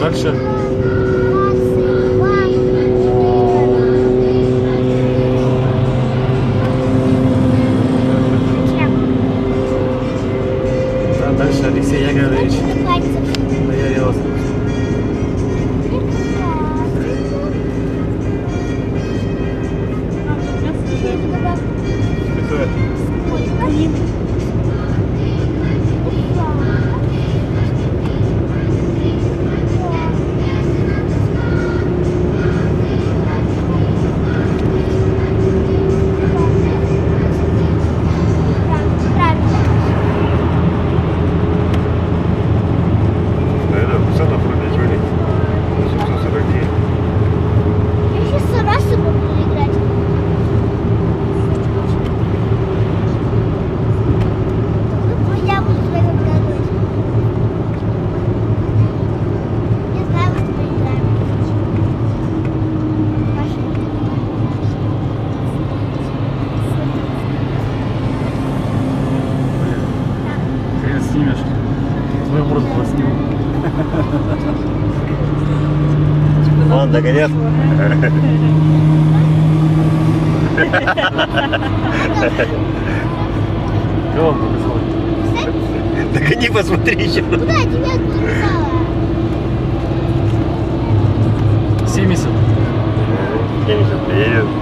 дальше? Да, дальше Алексей Яковлевич. Да я вас. Снимешь, твою морду сниму. Вон, наконец. Что он показал? Догони, посмотри еще. Куда тебя отписала? 70. 70 приедет.